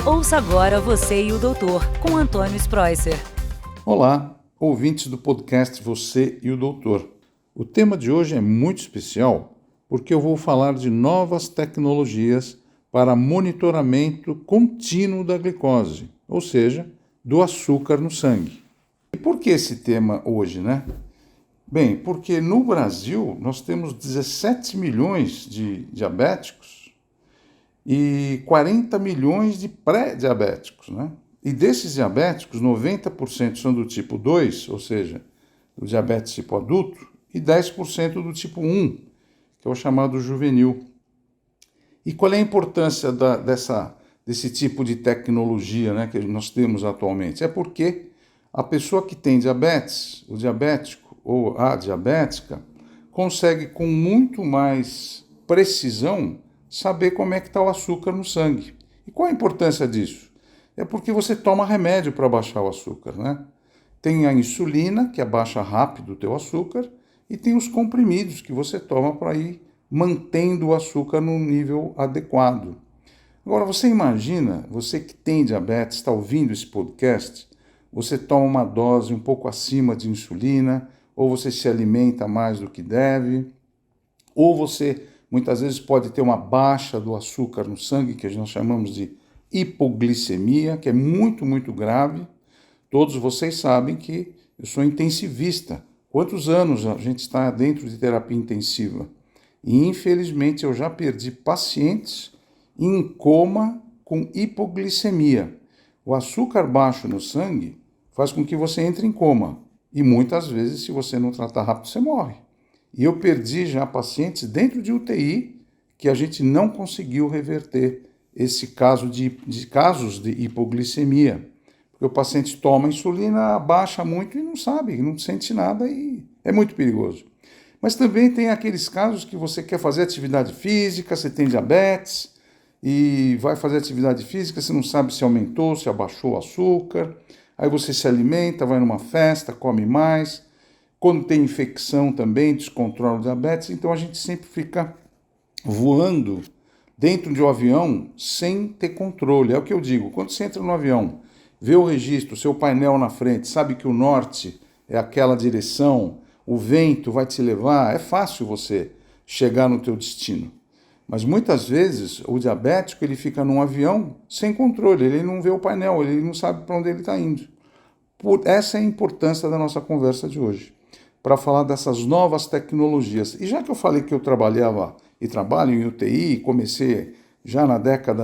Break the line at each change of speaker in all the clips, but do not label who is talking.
Ouça agora Você e o Doutor, com Antônio Spreuser.
Olá, ouvintes do podcast Você e o Doutor. O tema de hoje é muito especial porque eu vou falar de novas tecnologias para monitoramento contínuo da glicose, ou seja, do açúcar no sangue. E por que esse tema hoje, né? Bem, porque no Brasil nós temos 17 milhões de diabéticos e 40 milhões de pré-diabéticos, né? E desses diabéticos, 90% são do tipo 2, ou seja, do diabetes tipo adulto, e 10% do tipo 1, que é o chamado juvenil. E qual é a importância desse tipo de tecnologia, né, que nós temos atualmente? É porque a pessoa que tem diabetes, o diabético ou a diabética, consegue com muito mais precisão saber como é que está o açúcar no sangue. E qual a importância disso? É porque você toma remédio para baixar o açúcar, né? Tem a insulina, que abaixa rápido o teu açúcar, e tem os comprimidos que você toma para ir mantendo o açúcar no nível adequado. Agora, você imagina, você que tem diabetes, está ouvindo esse podcast, você toma uma dose um pouco acima de insulina, ou você se alimenta mais do que deve, ou você muitas vezes pode ter uma baixa do açúcar no sangue, que nós chamamos de hipoglicemia, que é muito, muito grave. Todos vocês sabem que eu sou intensivista. Quantos anos a gente está dentro de terapia intensiva? E infelizmente eu já perdi pacientes em coma com hipoglicemia. O açúcar baixo no sangue faz com que você entre em coma. E muitas vezes, se você não tratar rápido, você morre. E eu perdi já pacientes dentro de UTI que a gente não conseguiu reverter esse caso casos de hipoglicemia. Porque o paciente toma insulina, abaixa muito e não sabe, não sente nada e é muito perigoso. Mas também tem aqueles casos que você quer fazer atividade física, você tem diabetes e vai fazer atividade física, você não sabe se aumentou, se abaixou o açúcar, aí você se alimenta, vai numa festa, come mais. Quando tem infecção também, descontrola o diabetes, então a gente sempre fica voando dentro de um avião sem ter controle. É o que eu digo, quando você entra no avião, vê o registro, o seu painel na frente, sabe que o norte é aquela direção, o vento vai te levar, é fácil você chegar no teu destino. Mas muitas vezes o diabético ele fica num avião sem controle, ele não vê o painel, ele não sabe para onde ele está indo. Essa é a importância da nossa conversa de hoje, para falar dessas novas tecnologias. E já que eu falei que eu trabalhava e trabalho em UTI, comecei já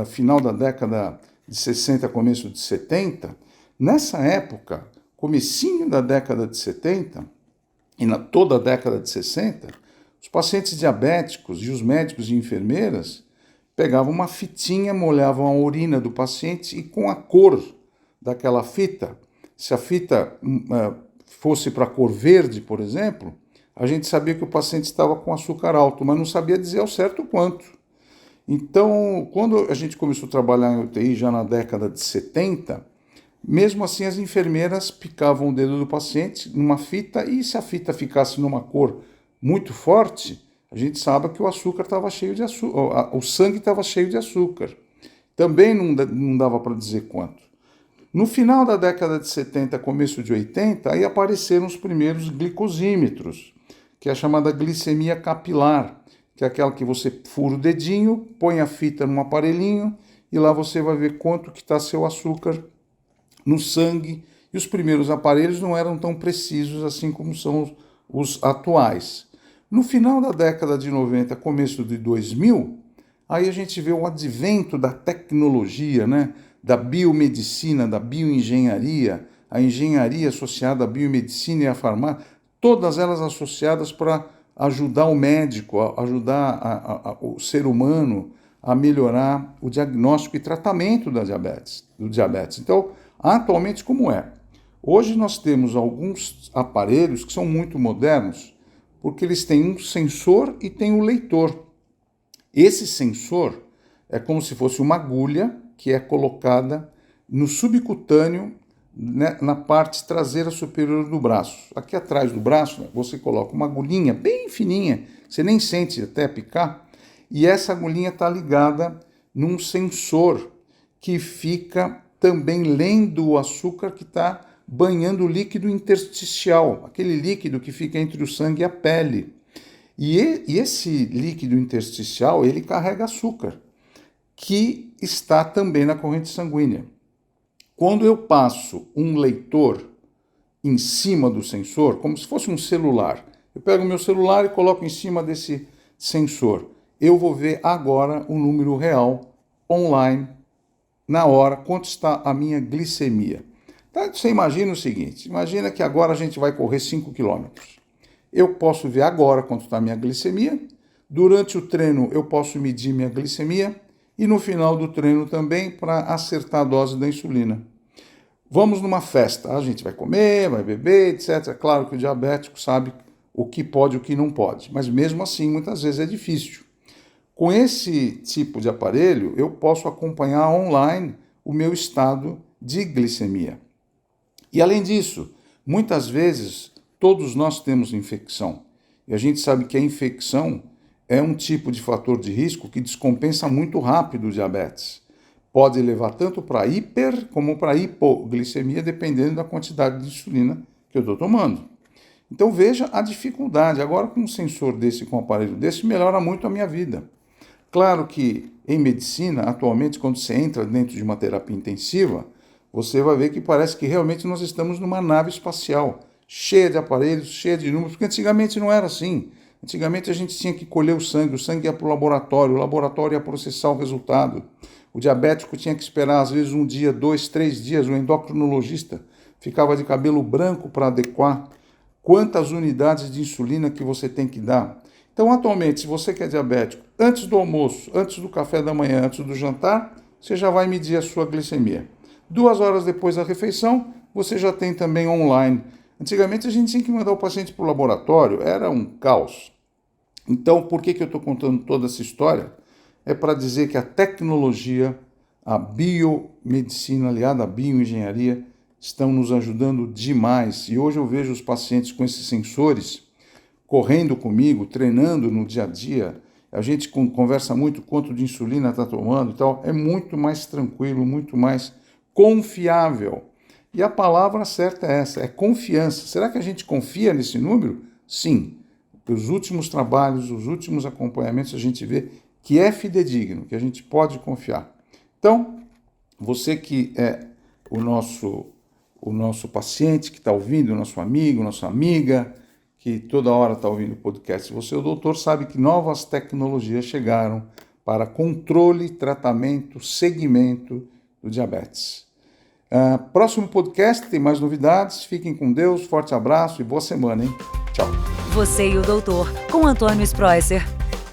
final da década de 60, começo de 70, nessa época, comecinho da década de 70 e toda a década de 60, os pacientes diabéticos e os médicos e enfermeiras pegavam uma fitinha, molhavam a urina do paciente e com a cor daquela fita, se a fita fosse para a cor verde, por exemplo, a gente sabia que o paciente estava com açúcar alto, mas não sabia dizer ao certo quanto. Então, quando a gente começou a trabalhar em UTI já na década de 70, mesmo assim as enfermeiras picavam o dedo do paciente numa fita e se a fita ficasse numa cor muito forte, a gente sabe que o açúcar estava cheio de açúcar, o sangue estava cheio de açúcar. Também não dava para dizer quanto. No final da década de 70, começo de 80, aí apareceram os primeiros glicosímetros, que é a chamada glicemia capilar, que é aquela que você fura o dedinho, põe a fita num aparelhinho e lá você vai ver quanto que está seu açúcar no sangue. E os primeiros aparelhos não eram tão precisos assim como são os atuais. No final da década de 90, começo de 2000, aí a gente vê o advento da tecnologia, né? Da biomedicina, da bioengenharia, a engenharia associada à biomedicina e à farmácia, todas elas associadas para ajudar o médico, ajudar o ser humano a melhorar o diagnóstico e tratamento do diabetes. Então, atualmente como é? Hoje nós temos alguns aparelhos que são muito modernos, porque eles têm um sensor e têm um leitor. Esse sensor é como se fosse uma agulha que é colocada no subcutâneo, né, na parte traseira superior do braço. Aqui atrás do braço, você coloca uma agulhinha bem fininha, você nem sente até picar, e essa agulhinha está ligada num sensor que fica também lendo o açúcar que está banhando o líquido intersticial, aquele líquido que fica entre o sangue e a pele. E esse líquido intersticial, ele carrega açúcar, que está também na corrente sanguínea. Quando eu passo um leitor em cima do sensor, como se fosse um celular, eu pego o meu celular e coloco em cima desse sensor, eu vou ver agora o número real, online, na hora, quanto está a minha glicemia. Então, você imagina o seguinte, imagina que agora a gente vai correr 5 quilômetros. Eu posso ver agora quanto está a minha glicemia, durante o treino eu posso medir minha glicemia e no final do treino também para acertar a dose da insulina. Vamos numa festa, a gente vai comer, vai beber, etc. Claro que o diabético sabe o que pode e o que não pode, mas mesmo assim muitas vezes é difícil. Com esse tipo de aparelho eu posso acompanhar online o meu estado de glicemia. E além disso, muitas vezes todos nós temos infecção. E a gente sabe que a infecção é um tipo de fator de risco que descompensa muito rápido o diabetes. Pode levar tanto para hiper como para hipoglicemia, dependendo da quantidade de insulina que eu estou tomando. Então veja a dificuldade. Agora com um sensor desse, com um aparelho desse, melhora muito a minha vida. Claro que em medicina, atualmente, quando você entra dentro de uma terapia intensiva, você vai ver que parece que realmente nós estamos numa nave espacial, cheia de aparelhos, cheia de números, porque antigamente não era assim. Antigamente a gente tinha que colher o sangue ia para o laboratório ia processar o resultado. O diabético tinha que esperar, às vezes, 1 dia, 2, 3 dias, o endocrinologista ficava de cabelo branco para adequar quantas unidades de insulina que você tem que dar. Então, atualmente, se você que é diabético, antes do almoço, antes do café da manhã, antes do jantar, você já vai medir a sua glicemia. 2 horas depois da refeição, você já tem também online. Antigamente a gente tinha que mandar o paciente para o laboratório, era um caos. Então, por que eu estou contando toda essa história? É para dizer que a tecnologia, a biomedicina aliada à bioengenharia, estão nos ajudando demais. E hoje eu vejo os pacientes com esses sensores correndo comigo, treinando no dia a dia. A gente conversa muito quanto de insulina está tomando e tal. É muito mais tranquilo, muito mais confiável. E a palavra certa é essa, é confiança. Será que a gente confia nesse número? Sim. Os últimos trabalhos, os últimos acompanhamentos, a gente vê que é fidedigno, que a gente pode confiar. Então, você que é o nosso paciente, que está ouvindo, o nosso amigo, nossa amiga, que toda hora está ouvindo o podcast, você, o doutor, sabe que novas tecnologias chegaram para controle, tratamento, segmento do diabetes. Próximo podcast tem mais novidades. Fiquem com Deus, forte abraço e boa semana, hein? Tchau.
Você e o Doutor, com Antônio Spreusser.